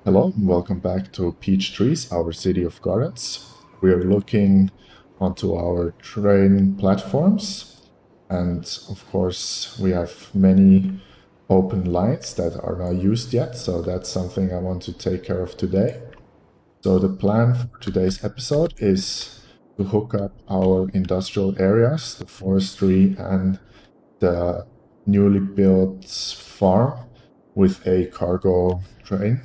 Hello, and welcome back to Peach Trees, our city of gardens. We are looking onto our train platforms, and of course we have many open lines that are not used yet, so that's something I want to take care of today. So the plan for today's episode is to hook up our industrial areas, the forestry and the newly built farm with a cargo train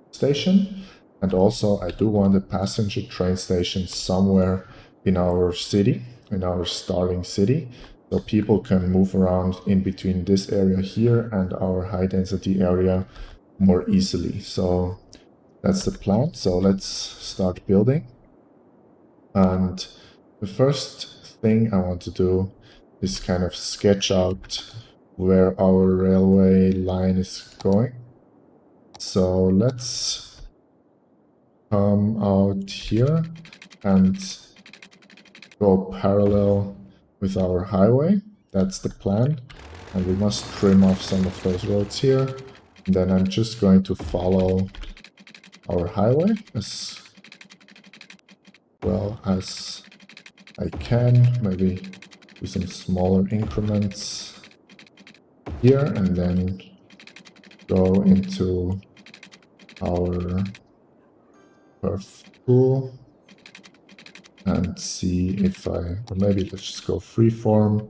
station. And also I do want a passenger train station somewhere in our city, in our starving city, so people can move around in between this area here and our high density area more easily. So that's the plan. So let's start building. And the first thing I want to do is kind of sketch out where our railway line is going. So let's come out here and go parallel with our highway. That's the plan. And we must trim off some of those roads here. And then I'm just going to follow our highway as well as I can. Maybe do some smaller increments here and then go into our curve tool and see if or maybe let's just go freeform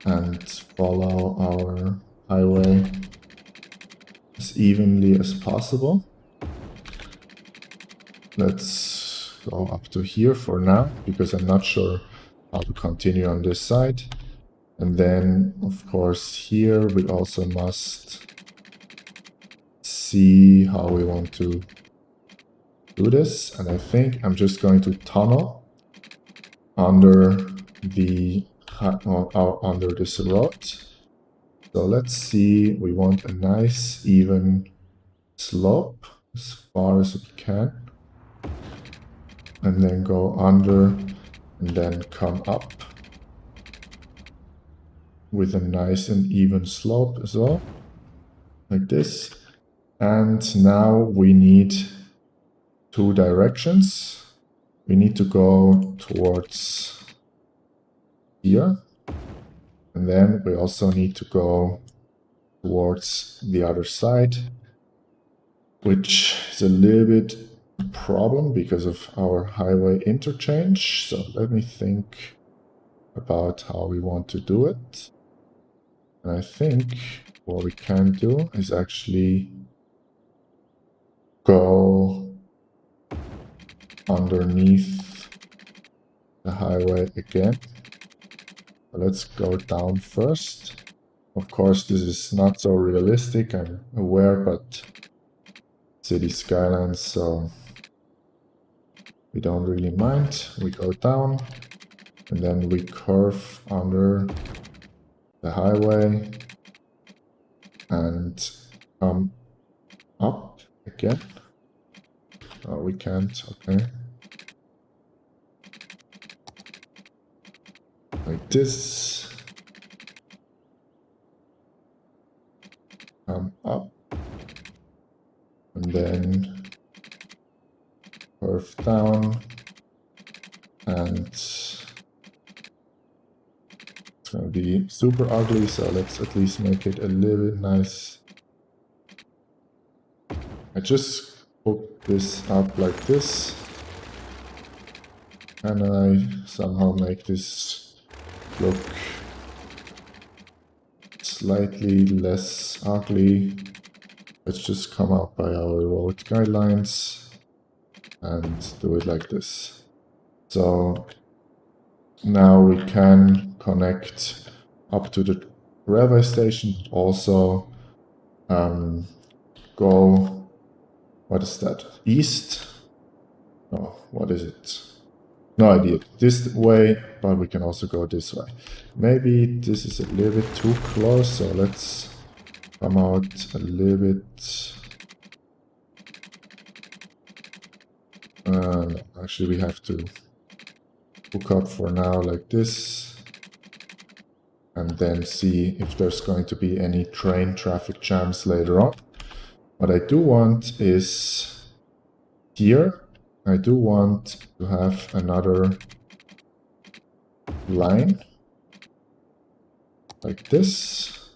and follow our highway as evenly as possible. Let's go up to here for now, because I'm not sure how to continue on this side. And then, of course, here we also must see how we want to do this. And I think I'm just going to tunnel under the under this road. So let's see, we want a nice even slope as far as we can, and then go under and then come up with a nice and even slope as well, like this. And now we need two directions. We need to go towards here, and then we also need to go towards the other side, which is a little bit a problem because of our highway interchange. So let me think about how we want to do it. And I think what we can do is actually go underneath the highway again. Let's go down first. Of course, this is not so realistic, I'm aware, but city skylines, so we don't really mind. We go down and then we curve under the highway and come up again. Oh, we can't, okay. Like this. Come up. And then curve down. And it's gonna be super ugly, so let's at least make it a little bit nice. I just hook this up like this, and I somehow make this look slightly less ugly. Let's just come up by our road guidelines and do it like this. So now we can connect up to the railway station, also go, what is that, east? Oh, what is it? No idea. This way, but we can also go this way. Maybe this is a little bit too close, so let's come out a little bit. No, actually we have to hook up for now like this, and then see if there's going to be any train traffic jams later on. What I do want is here, I do want to have another line like this.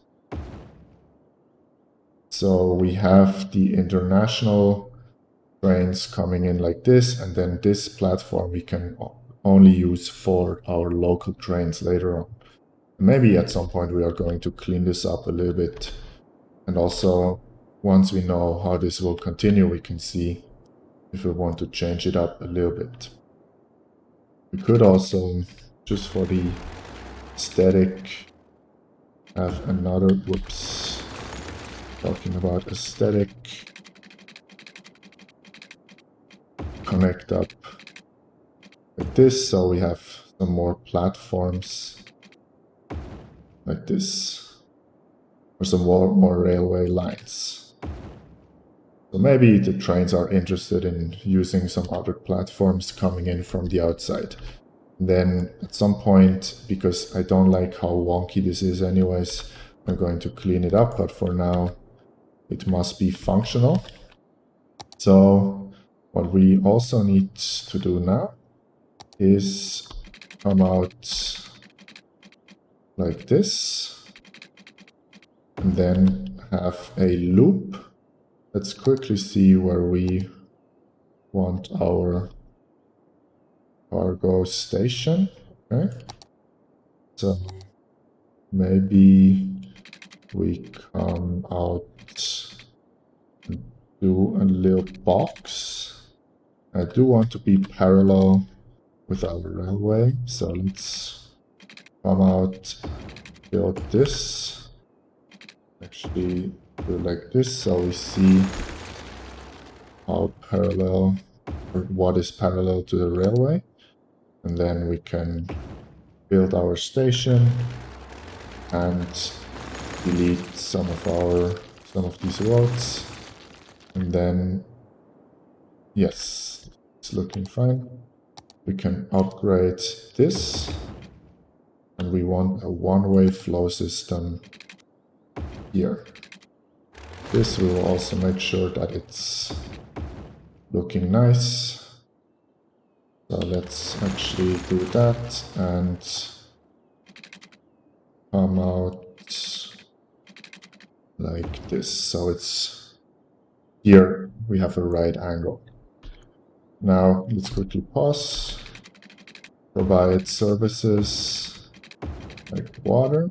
So we have the international trains coming in like this, and then this platform we can only use for our local trains later on. Maybe at some point we are going to clean this up a little bit. And also, once we know how this will continue, we can see if we want to change it up a little bit. We could also, just for the aesthetic, have another, whoops, talking about aesthetic, connect up like this, so we have some more platforms like this, or some more railway lines. So maybe the trains are interested in using some other platforms coming in from the outside. Then at some point, because I don't like how wonky this is anyways, I'm going to clean it up, but for now it must be functional. So what we also need to do now is come out like this, and then have a loop. Let's quickly see where we want our cargo station. Okay, so maybe we come out and do a little box. I do want to be parallel with our railway, so let's come out, build this, actually do like this, so we see how parallel, or what is parallel to the railway, and then we can build our station and delete some of these roads, and then yes, it's looking fine. We can upgrade this, and we want a one-way flow system here. This we will also make sure that it's looking nice. So let's actually do that and come out like this. So it's here we have a right angle. Now let's quickly pause, provide services like water,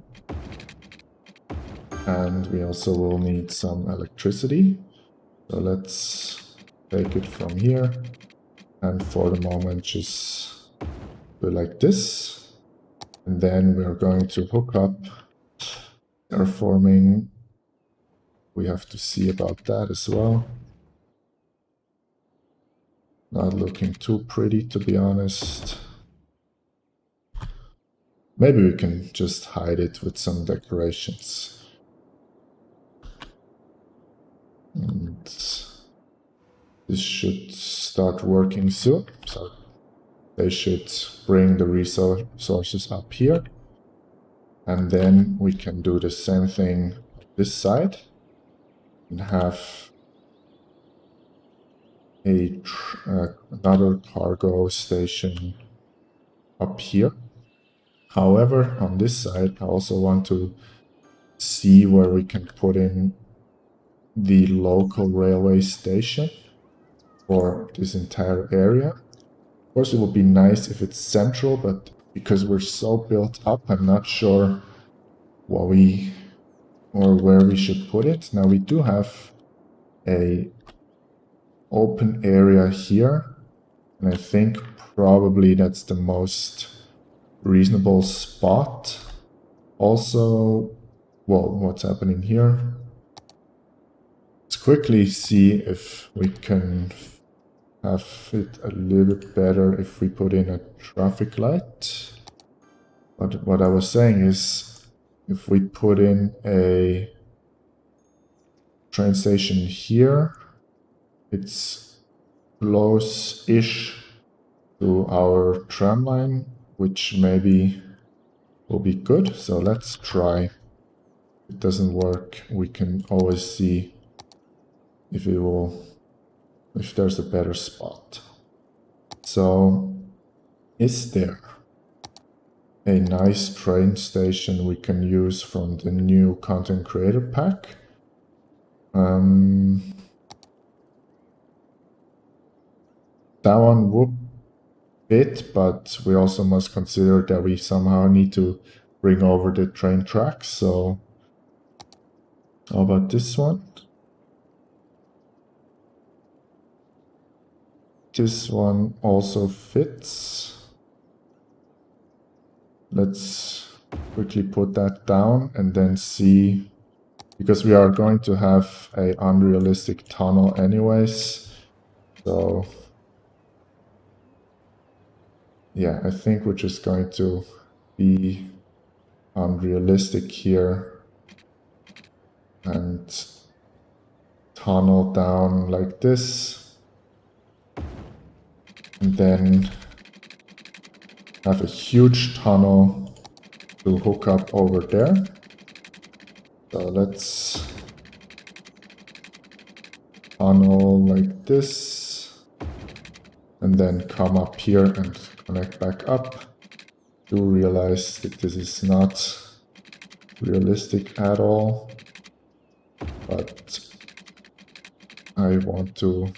and we also will need some electricity. So let's take it from here, and for the moment just do like this, and then we are going to hook up terraforming. We have to see about that as well. Not looking too pretty, to be honest. Maybe we can just hide it with some decorations. And this should start working soon. So they should bring the resources up here. And then we can do the same thing on this side and have another cargo station up here. However, on this side, I also want to see where we can put in the local railway station for this entire area. Of course, it would be nice if it's central, but because we're so built up, I'm not sure what where we should put it. Now we do have a open area here, and I think probably that's the most reasonable spot. Also, well, what's happening here? Let's quickly see if we can have it a little bit better if we put in a traffic light. But what I was saying is, if we put in a train station here, it's close-ish to our tram line, which maybe will be good. So let's try. If it doesn't work, we can always see if there's a better spot. So, is there a nice train station we can use from the new content creator pack? That one would fit, but we also must consider that we somehow need to bring over the train tracks. So how about this one? This one also fits. Let's quickly put that down and then see, because we are going to have a unrealistic tunnel anyways. So yeah, I think we're just going to be unrealistic here and tunnel down like this, and then have a huge tunnel to hook up over there. So let's tunnel like this, and then come up here and connect back up. Do realize that this is not realistic at all, but I want to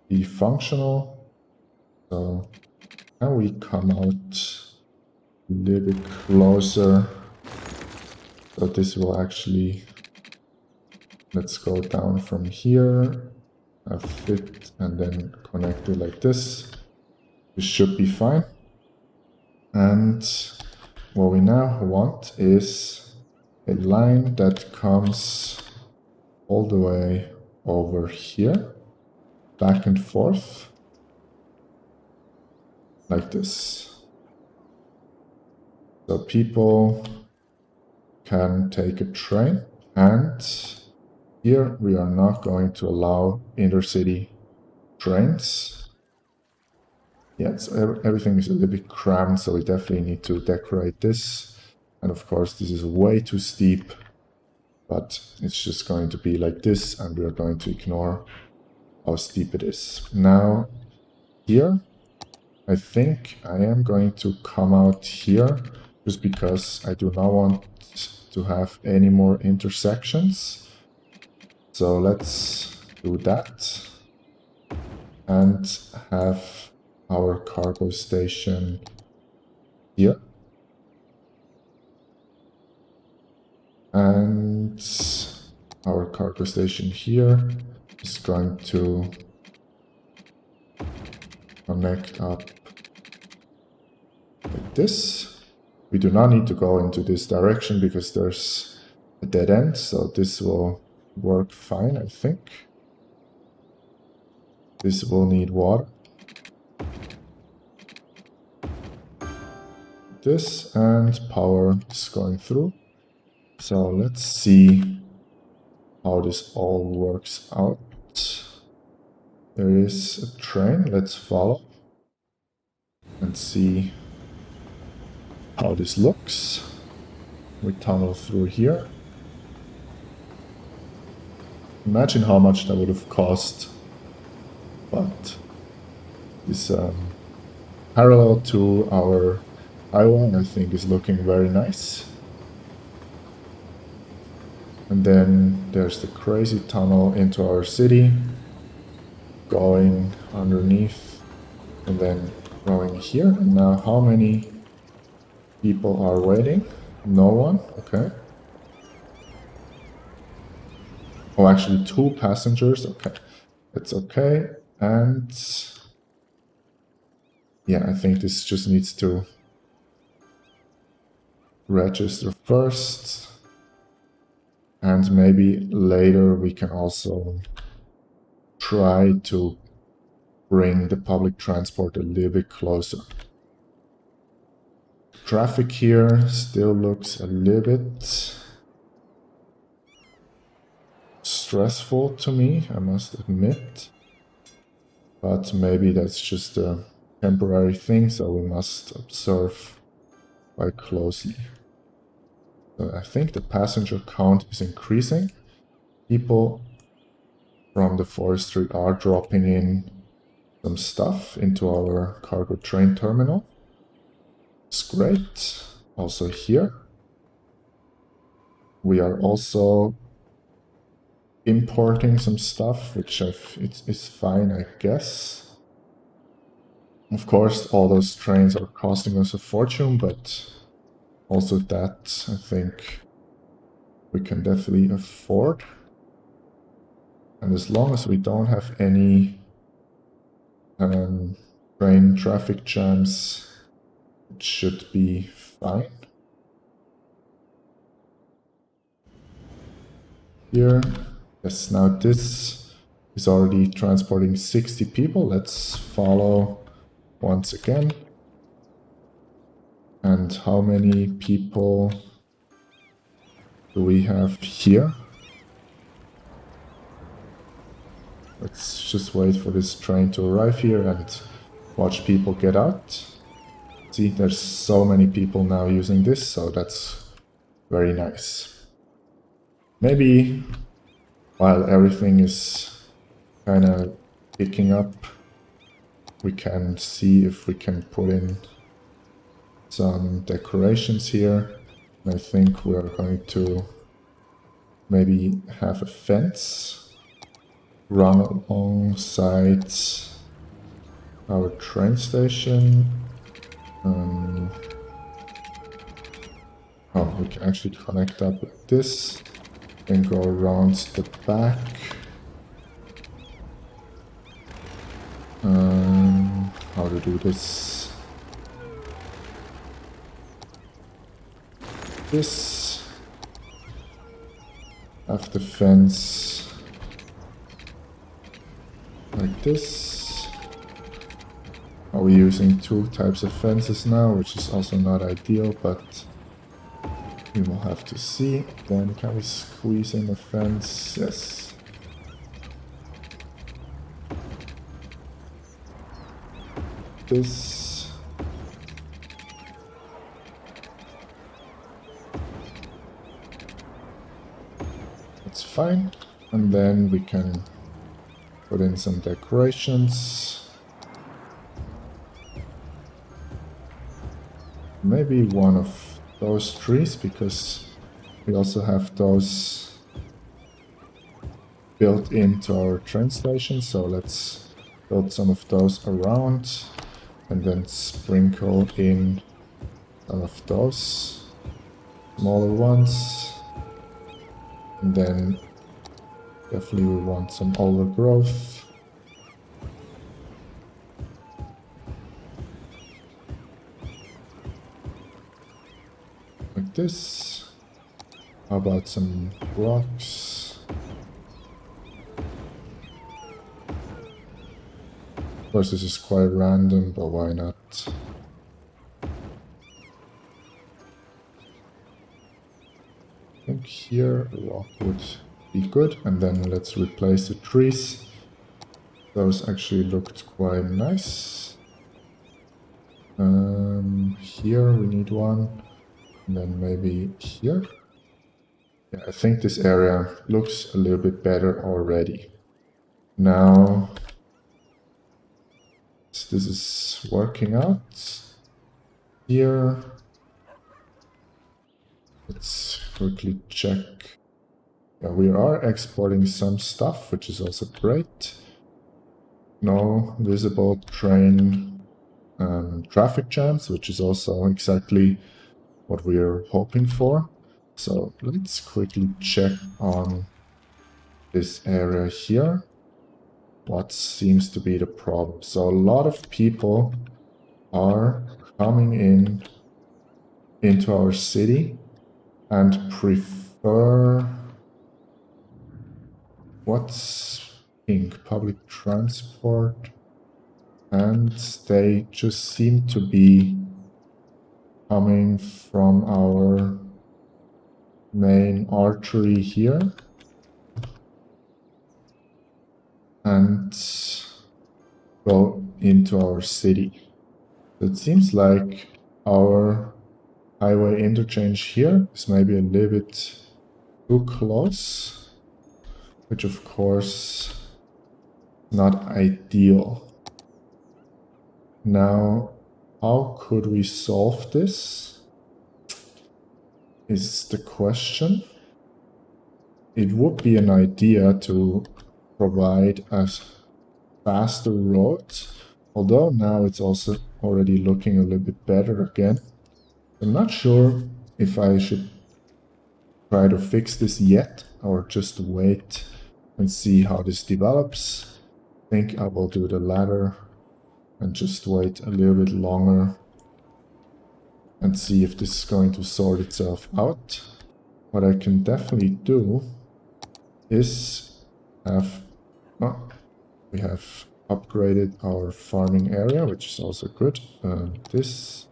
be functional. So now we come out a little bit closer. So this will actually, let's go down from here, fit, and then connect it like this. This should be fine. And what we now want is a line that comes all the way over here, back and forth, like this. So people can take a train, and here we are not going to allow intercity trains. Yeah, everything is a little bit cramped, so we definitely need to decorate this. And of course, this is way too steep, but it's just going to be like this, and we are going to ignore how steep it is. Now, here, I think I am going to come out here, just because I do not want to have any more intersections. So let's do that and have our cargo station here. And our cargo station here is going to connect up like this. We do not need to go into this direction because there's a dead end, so this will work fine, I think. This will need water. This, and power is going through. So let's see how this all works out. There is a train, let's follow and see how this looks. We tunnel through here. Imagine how much that would have cost, but this parallel to our highway, I think, is looking very nice. And then there's the crazy tunnel into our city, going underneath and then going here. And now how many people are waiting? No one? Okay. Oh, actually 2 passengers. Okay. It's okay. And yeah, I think this just needs to register first. And maybe later we can also try to bring the public transport a little bit closer. Traffic here still looks a little bit stressful to me, I must admit. But maybe that's just a temporary thing, so we must observe quite closely. So I think the passenger count is increasing. People from the forestry are dropping in some stuff into our cargo train terminal. It's great. Also here, we are also importing some stuff, which is fine, I guess. Of course, all those trains are costing us a fortune, but also that, I think, we can definitely afford. And as long as we don't have any train traffic jams, it should be fine. Here, yes, now this is already transporting 60 people. Let's follow once again. And how many people do we have here? Let's just wait for this train to arrive here and watch people get out. See, there's so many people now using this, so that's very nice. Maybe while everything is kind of picking up, we can see if we can put in some decorations here. I think we are going to maybe have a fence run alongside our train station. Oh, we can actually connect up like this and go around the back. How to do this? This. Have the fence like this. Are we using two types of fences now, which is also not ideal, but we will have to see. Then can we squeeze in the fence? Yes. This. That's fine. And then we can put in some decorations. Maybe one of those trees, because we also have those built into our train station. So let's build some of those around and then sprinkle in some of those smaller ones. And then definitely we want some overgrowth. Like this. How about some rocks? Of course, this is quite random, but why not? I think here a rock would be good, and then let's replace the trees. Those actually looked quite nice. Here we need one, and then maybe here. Yeah, I think this area looks a little bit better already. Now this is working out. Here, let's quickly check. Yeah, we are exporting some stuff, which is also great. No visible train traffic jams, which is also exactly what we are hoping for. So let's quickly check on this area here. What seems to be the problem? So a lot of people are coming into our city and prefer what's pink? Public transport, and they just seem to be coming from our main artery here and go into our city. So it seems like our highway interchange here is maybe a little bit too close, which of course not ideal. Now, how could we solve this? Is the question. It would be an idea to provide a faster road, although now it's also already looking a little bit better again. I'm not sure if I should try to fix this yet or just wait and see how this develops. I think I will do the latter and just wait a little bit longer and see if this is going to sort itself out. What I can definitely do is have, we have upgraded our farming area, which is also good. This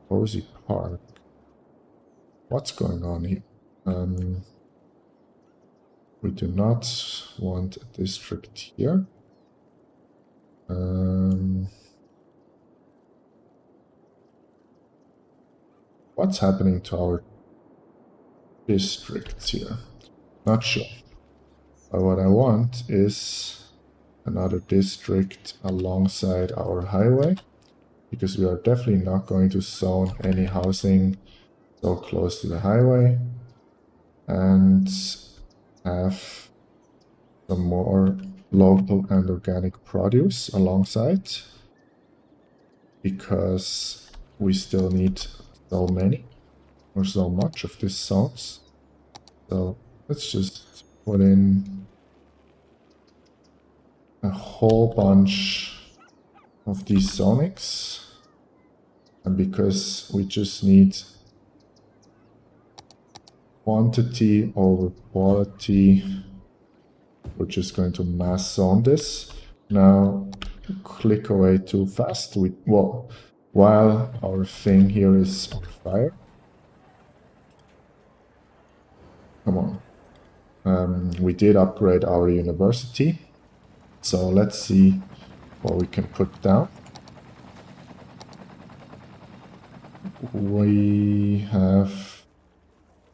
cozy park. What's going on here? We do not want a district here. What's happening to our districts here? Not sure. But what I want is another district alongside our highway, because we are definitely not going to zone any housing so close to the highway, and have some more local and organic produce alongside, because we still need so many or so much of these zones. So let's just put in a whole bunch of these zonings, and because we just need quantity over quality, we're just going to mass zone this. Now, click away too fast. Well, while our thing here is on fire. Come on. We did upgrade our university. So let's see what we can put down. We have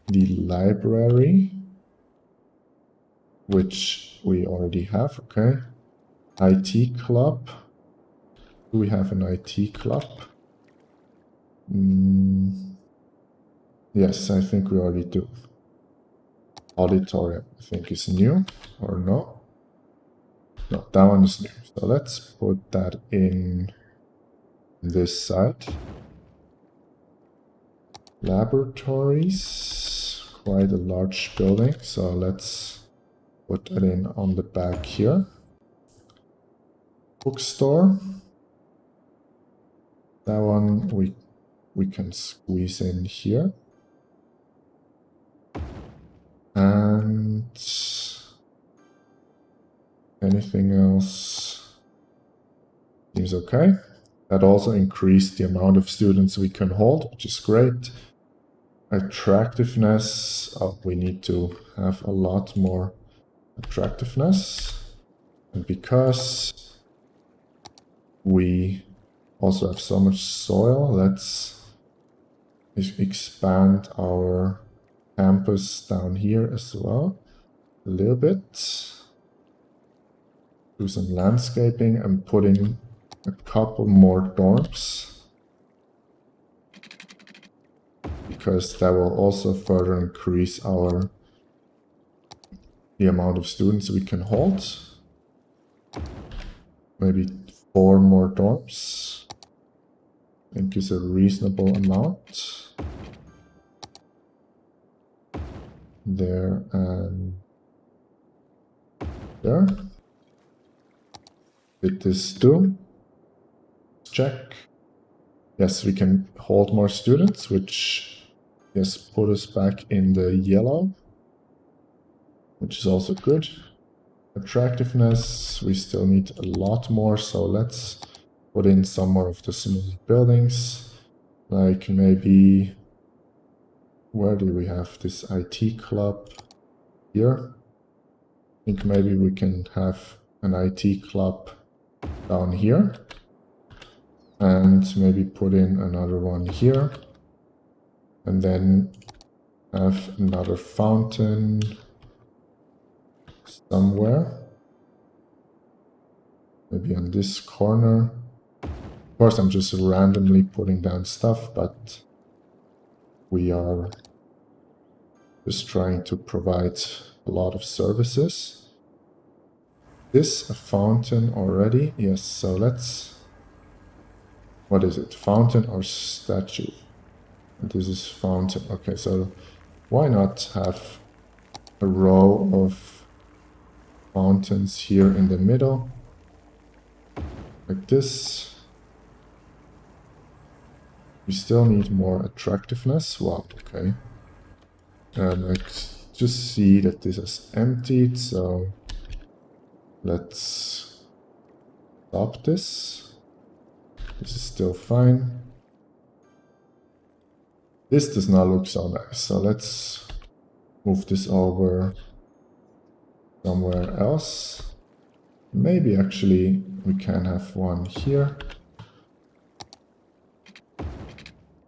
the library, which we already have, okay. IT club. Do we have an IT club? Yes, I think we already do. Auditorium, I think, is new, or no? No, that one is new. So let's put that in this side. Laboratories, quite a large building, so let's put that in on the back here. Bookstore, that one we can squeeze in here. And anything else seems okay. That also increased the amount of students we can hold, which is great. Attractiveness, we need to have a lot more attractiveness. And because we also have so much soil, let's expand our campus down here as well a little bit. Do some landscaping and put in a couple more dorms, because that will also further increase the amount of students we can hold. Maybe 4 more dorms, I think is a reasonable amount. There and there. Did this do? Check. Yes, we can hold more students, which, yes, put us back in the yellow, which is also good. Attractiveness, we still need a lot more, so let's put in some more of the small buildings, like maybe, where do we have this IT club? Here. I think maybe we can have an IT club down here, and maybe put in another one here, and then have another fountain somewhere. maybe on this corner. Of course, I'm just randomly putting down stuff, but we are just trying to provide a lot of services. This a fountain already? Yes, so let's... What is it? Fountain or statue? This is fountain. Okay, so why not have a row of fountains here in the middle? Like this. We still need more attractiveness. Wow, okay. Let's just see that this is emptied, so let's stop this. This is still fine. This does not look so nice, so let's move this over somewhere else. Maybe actually we can have one here.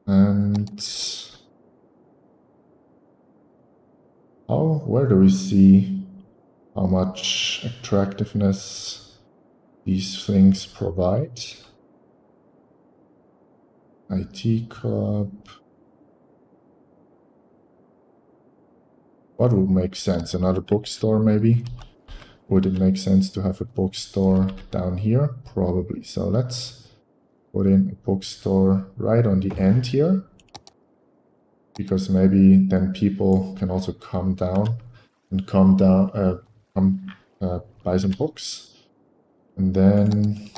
And where do we see how much attractiveness these things provide? IT club. What would make sense? Another bookstore maybe? Would it make sense to have a bookstore down here? Probably. So let's put in a bookstore right on the end here. Because maybe then people can also come down and buy some books. And then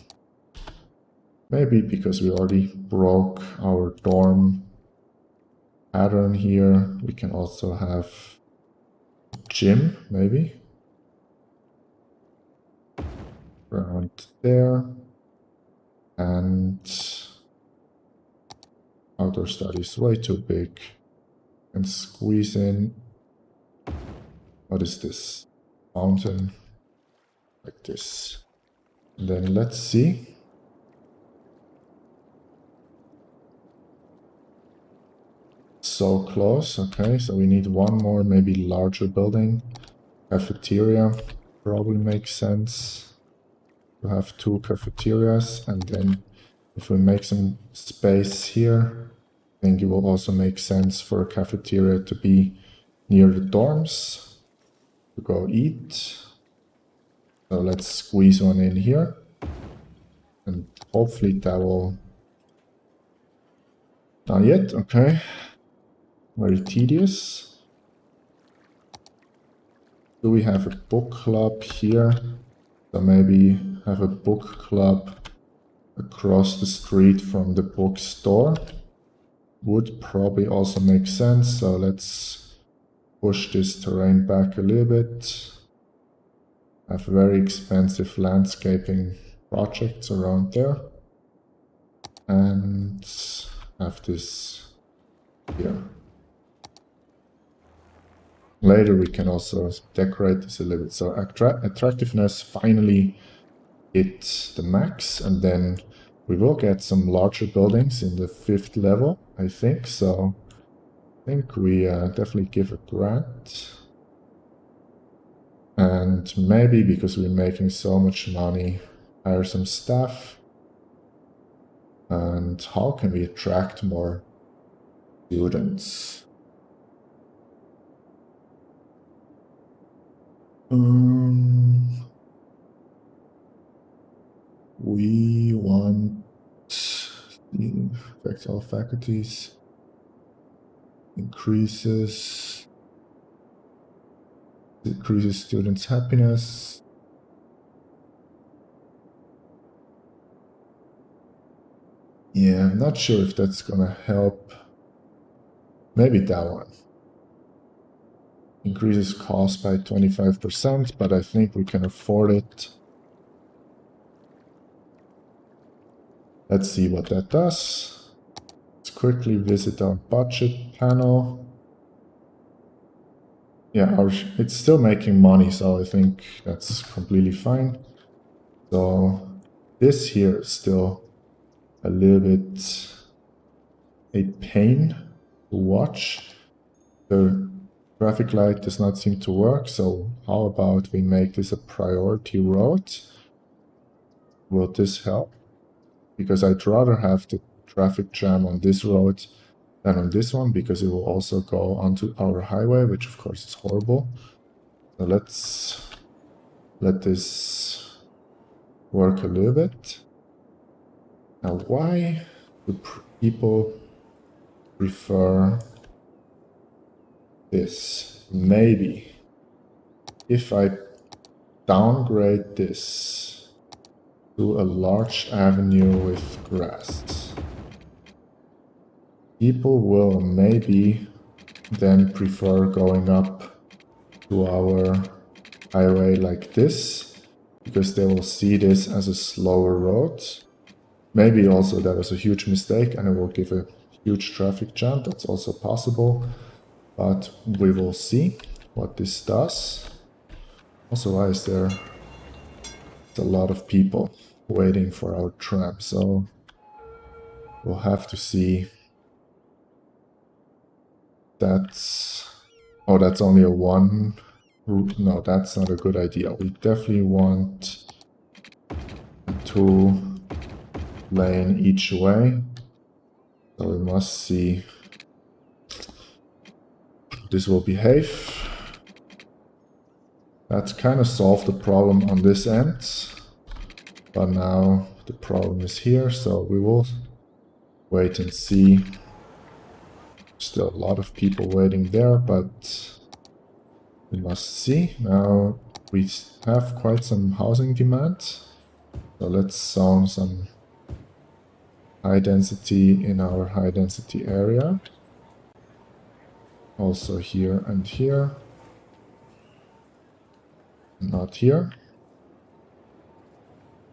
maybe because we already broke our dorm pattern here, we can also have a gym, maybe. Around there. And outdoor studies way too big. And squeeze in, what is this? Fountain, like this. And then let's see. So close, okay, so we need one more, maybe larger building. Cafeteria probably makes sense to have 2 cafeterias, and then if we make some space here, I think it will also make sense for a cafeteria to be near the dorms to go eat. So let's squeeze one in here, and hopefully that will... Not yet, okay. Very tedious. Do we have a book club here? So maybe have a book club across the street from the bookstore. Would probably also make sense, so let's push this terrain back a little bit. Have very expensive landscaping projects around there. And have this here. Later we can also decorate this a little bit. So attractiveness finally hit the max, and then we will get some larger buildings in the 5th level, I think. So I think we definitely give a grant. And maybe because we're making so much money, hire some staff. And how can we attract more students? We want affects all faculties, decreases students' happiness. Yeah, I'm not sure if that's gonna help. Maybe that one. Increases cost by 25%, but I think we can afford it. Let's see what that does. Let's quickly visit our budget panel. Yeah, it's still making money, so I think that's completely fine. So this here is still a little bit a pain to watch. The traffic light does not seem to work, so how about we make this a priority road? Will this help? Because I'd rather have the traffic jam on this road than on this one, because it will also go onto our highway, which of course is horrible. So let's let this work a little bit. Now, why do people prefer this? Maybe if I downgrade this to a large avenue with grass, people will maybe then prefer going up to our highway like this, because they will see this as a slower road. Maybe also that was a huge mistake and it will give a huge traffic jam. That's also possible, but we will see what this does. Also, why is there a lot of people waiting for our tram? So we'll have to see. That's only a one route. No, that's not a good idea. We definitely want a 2-lane each way. So we must see how this will behave. That's kind of solved the problem on this end. But now the problem is here, so we will wait and see. Still a lot of people waiting there, but we must see. Now we have quite some housing demand, so let's zone some high density in our high density area. Also here and here. Not here.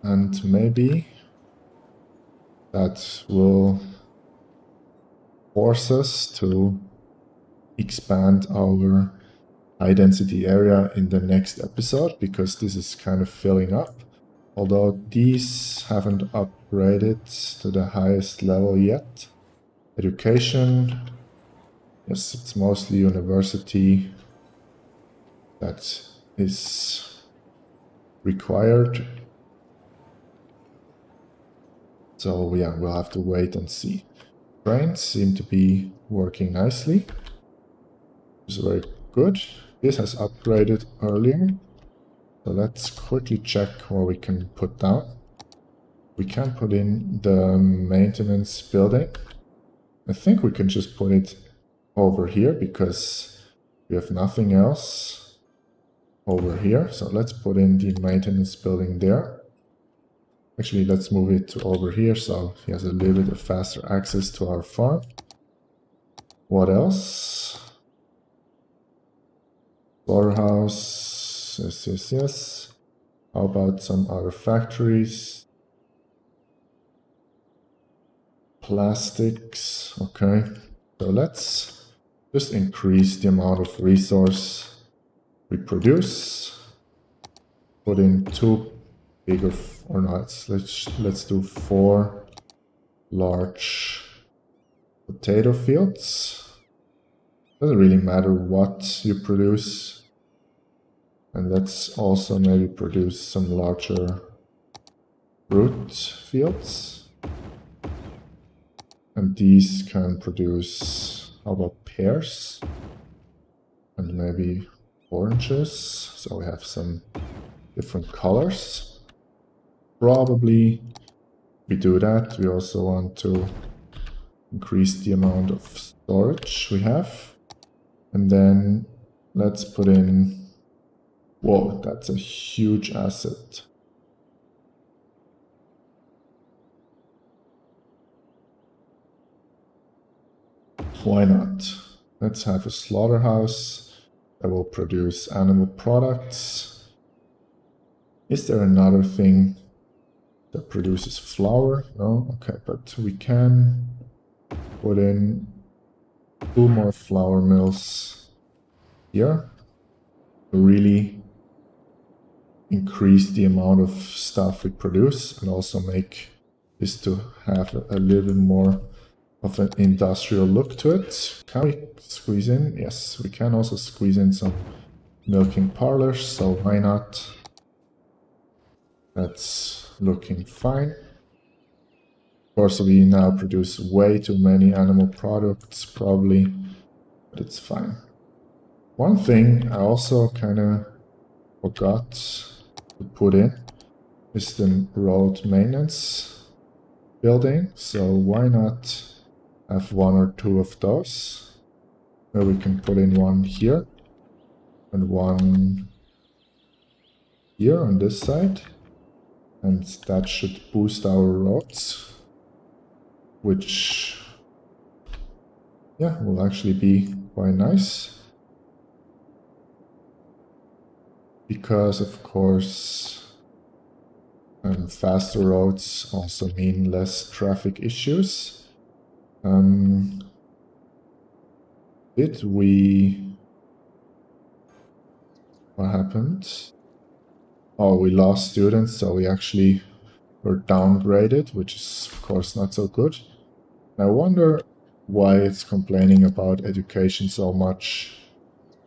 And maybe that will force us to expand our high density area in the next episode, because this is kind of filling up. Although these haven't upgraded to the highest level yet. Education, yes, it's mostly university that is required. So yeah, we'll have to wait and see. Trains seem to be working nicely. It's very good. This has upgraded earlier. So let's quickly check what we can put down. We can put in the maintenance building. I think we can just put it over here because we have nothing else over here. So let's put in the maintenance building there. Actually, let's move it to over here so he has a little bit of faster access to our farm. What else? Slaughterhouse, yes. How about some other factories? Plastics, okay. So let's just increase the amount of resource we produce. Put in 2 bigger, or not, let's do 4 large potato fields. Doesn't really matter what you produce. And let's also maybe produce some larger fruit fields. And these can produce, how about pears? And maybe oranges. So we have some different colors. Probably we do that. We also want to increase the amount of storage we have. And then let's put in, whoa, that's a huge asset. Why not? Let's have a slaughterhouse that will produce animal products. Is there another thing that produces flour? No? Okay, but we can put in 2 more flour mills here to really increase the amount of stuff we produce and also make this to have a little bit more of an industrial look to it. Can we squeeze in? Yes, we can also squeeze in some milking parlors, so why not? That's looking fine. Of course, we now produce way too many animal products, probably, but it's fine. One thing I also kind of forgot to put in is the road maintenance building. So why not have one or two of those? Where we can put in one here and one here on this side. And that should boost our roads, which, yeah, will actually be quite nice. Because, of course, faster roads also mean less traffic issues. What happened? Oh, we lost students, so we actually were downgraded, which is, of course, not so good. I wonder why it's complaining about education so much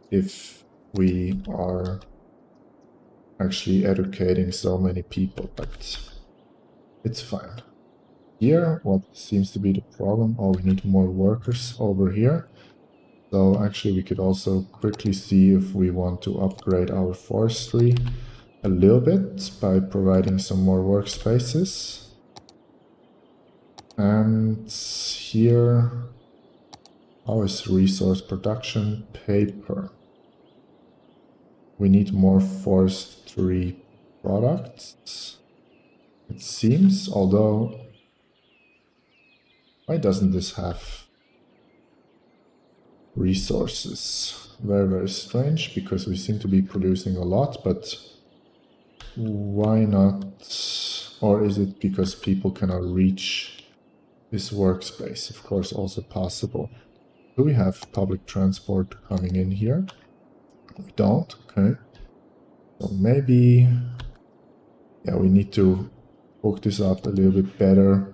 if we are actually educating so many people, but it's fine. Here, what seems to be the problem? Oh, we need more workers over here. So actually we could also quickly see if we want to upgrade our forestry a little bit by providing some more workspaces. And here, how is resource production? Paper. We need more forestry products, it seems, although why doesn't this have resources? Very, very strange, because we seem to be producing a lot, but why not? Or is it because people cannot reach this workspace? Of course, also possible. Do we have public transport coming in here? We don't, okay. So maybe, yeah, we need to hook this up a little bit better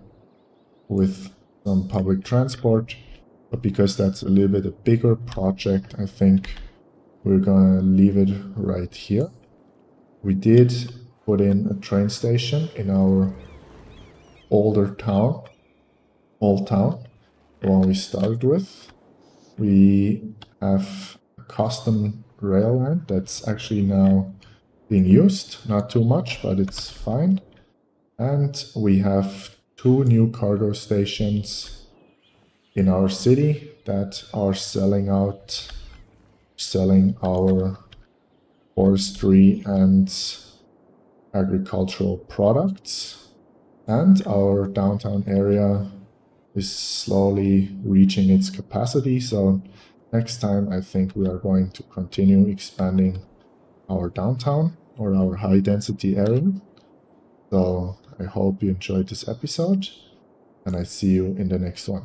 with some public transport. But because that's a little bit a bigger project, I think we're gonna leave it right here. We did put in a train station in our old town, the one we started with. We have a custom rail line that's actually now being used, not too much, but it's fine. And we have 2 new cargo stations in our city that are selling our forestry and agricultural products. And our downtown area is slowly reaching its capacity. So next time, I think we are going to continue expanding our downtown or our high density area. So I hope you enjoyed this episode, and I see you in the next one.